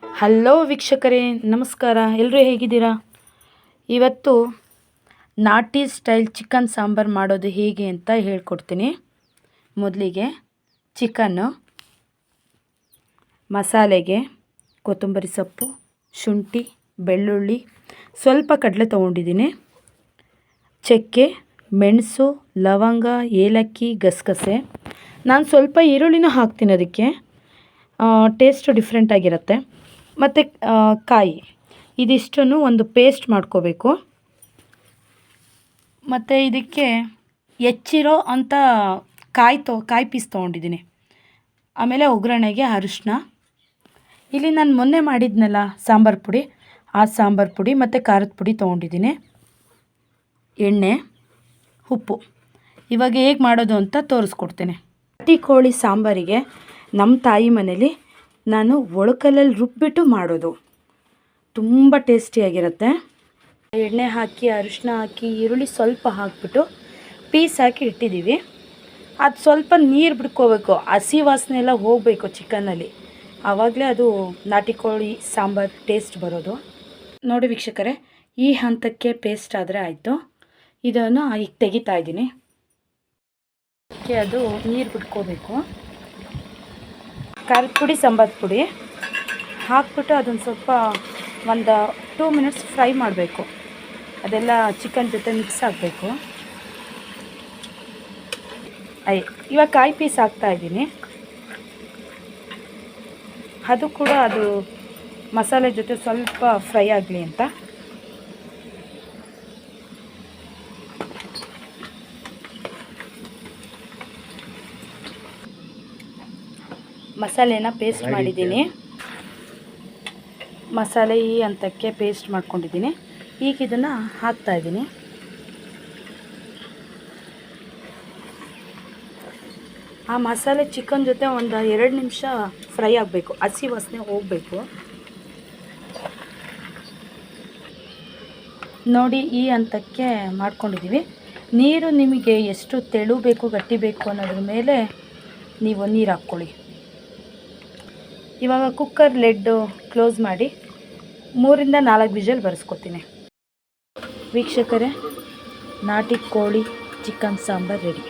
Hello ವೀಕ್ಷಕರೇ, ನಮಸ್ಕಾರ. ಎಲ್ಲರೂ ಹೇಗಿದ್ದೀರಾ? ಇವತ್ತು ನಾಟಿ ಸ್ಟೈಲ್ ಚಿಕನ್ ಸಾಂಬಾರು ಮಾಡೋದು ಹೇಗೆ ಅಂತ ಹೇಳ್ಕೊಡ್ತೀನಿ. ಮೊದಲಿಗೆ ಚಿಕನ್ನು, ಮಸಾಲೆಗೆ ಕೊತ್ತಂಬರಿ ಸೊಪ್ಪು, ಶುಂಠಿ, ಬೆಳ್ಳುಳ್ಳಿ, ಸ್ವಲ್ಪ ಕಡಲೆ ತೊಗೊಂಡಿದ್ದೀನಿ, ಚಕ್ಕೆ, ಮೆಣಸು, ಲವಂಗ, ಏಲಕ್ಕಿ, ಗಸಗಸೆ. ನಾನು ಸ್ವಲ್ಪ ಈರುಳ್ಳಿನೂ ಹಾಕ್ತೀನಿ, ಅದಕ್ಕೆ ಟೇಸ್ಟು ಡಿಫ್ರೆಂಟ್ ಆಗಿರುತ್ತೆ. ಮತ್ತು ಕಾಯಿ, ಇದಿಷ್ಟನ್ನು ಒಂದು ಪೇಸ್ಟ್ ಮಾಡ್ಕೋಬೇಕು. ಮತ್ತು ಇದಕ್ಕೆ ಹೆಚ್ಚಿರೋ ಅಂಥ ಕಾಯಿ ಪೀಸ್ ತೊಗೊಂಡಿದ್ದೀನಿ. ಆಮೇಲೆ ಒಗ್ಗರಣೆಗೆ ಅರಿಶಿನ, ಇಲ್ಲಿ ನಾನು ಮೊನ್ನೆ ಮಾಡಿದ್ನಲ್ಲ ಸಾಂಬಾರು ಪುಡಿ, ಆ ಸಾಂಬಾರು ಪುಡಿ ಮತ್ತು ಖಾರದ ಪುಡಿ ತೊಗೊಂಡಿದ್ದೀನಿ, ಎಣ್ಣೆ, ಉಪ್ಪು. ಇವಾಗ ಹೇಗೆ ಮಾಡೋದು ಅಂತ ತೋರಿಸ್ಕೊಡ್ತೇನೆ. ನಾಟಿ ಕೋಳಿ ಸಾಂಬಾರಿಗೆ ನಮ್ಮ ತಾಯಿ ಮನೇಲಿ ನಾನು ಒಳಕಲ್ಲಲ್ಲಿ ರುಬ್ಬಿಟ್ಟು ಮಾಡೋದು, ತುಂಬ ಟೇಸ್ಟಿಯಾಗಿರುತ್ತೆ. ಎಣ್ಣೆ ಹಾಕಿ, ಅರಿಶಿನ ಹಾಕಿ, ಈರುಳ್ಳಿ ಸ್ವಲ್ಪ ಹಾಕಿಬಿಟ್ಟು ಪೀಸ್ ಹಾಕಿ ಇಟ್ಟಿದ್ದೀವಿ. ಅದು ಸ್ವಲ್ಪ ನೀರು ಬಿಡ್ಕೋಬೇಕು, ಹಸಿ ವಾಸನೆ ಎಲ್ಲ ಹೋಗಬೇಕು ಚಿಕನ್ನಲ್ಲಿ, ಆವಾಗಲೇ ಅದು ನಾಟಿ ಕೋಳಿ ಸಾಂಬಾರು ಟೇಸ್ಟ್ ಬರೋದು. ನೋಡಿ ವೀಕ್ಷಕರೇ, ಈ ಹಂತಕ್ಕೆ ಪೇಸ್ಟ್ ಆದರೆ ಆಯಿತು. ಇದನ್ನು ಈಗ ತೆಗಿತಾ ಇದ್ದೀನಿ. ಅದು ನೀರು ಬಿಟ್ಕೋಬೇಕು. ಖಾರದ ಪುಡಿ, ಸಾಂಬಾರು ಪುಡಿ ಹಾಕ್ಬಿಟ್ಟು ಅದನ್ನು ಸ್ವಲ್ಪ ಒಂದು 2 ಮಿನಿಟ್ಸ್ ಫ್ರೈ ಮಾಡಬೇಕು. ಅದೆಲ್ಲ ಚಿಕನ್ ಜೊತೆ ಮಿಕ್ಸ್ ಆಗಬೇಕು. ಇವಾಗ ಕಾಯಿ ಪೀಸ್ ಹಾಕ್ತಾಯಿದ್ದೀನಿ, ಅದು ಕೂಡ ಅದು ಮಸಾಲೆ ಜೊತೆ ಸ್ವಲ್ಪ ಫ್ರೈ ಆಗಲಿ ಅಂತ. ಮಸಾಲೆನ ಪೇಸ್ಟ್ ಮಾಡಿದ್ದೀನಿ. ಮಸಾಲೆ ಈ ಹಂತಕ್ಕೆ ಪೇಸ್ಟ್ ಮಾಡ್ಕೊಂಡಿದ್ದೀನಿ. ಈಗ ಇದನ್ನು ಹಾಕ್ತಾಯಿದ್ದೀನಿ. ಆ ಮಸಾಲೆ ಚಿಕನ್ ಜೊತೆ ಒಂದು 2 ನಿಮಿಷ ಫ್ರೈ ಆಗಬೇಕು, ಹಸಿ ವಾಸನೆ ಹೋಗಬೇಕು. ನೋಡಿ, ಈ ಹಂತಕ್ಕೆ ಮಾಡ್ಕೊಂಡಿದ್ದೀವಿ. ನೀರು ನಿಮಗೆ ಎಷ್ಟು ತೆಳು ಬೇಕು, ಗಟ್ಟಿ ಬೇಕು ಅನ್ನೋದ್ರ ಮೇಲೆ ನೀವು ನೀರು ಹಾಕ್ಕೊಳ್ಳಿ. ಇವಾಗ ಕುಕ್ಕರ್ ಲಿಡ್ಡು ಕ್ಲೋಸ್ ಮಾಡಿ 3ರಿಂದ 4 ವಿಷಲ್ ಬರೆಸ್ಕೊತೀನಿ. ವೀಕ್ಷಕರೇ, ನಾಟಿ ಕೋಳಿ ಚಿಕನ್ ಸಾಂಬಾರು ರೆಡಿ.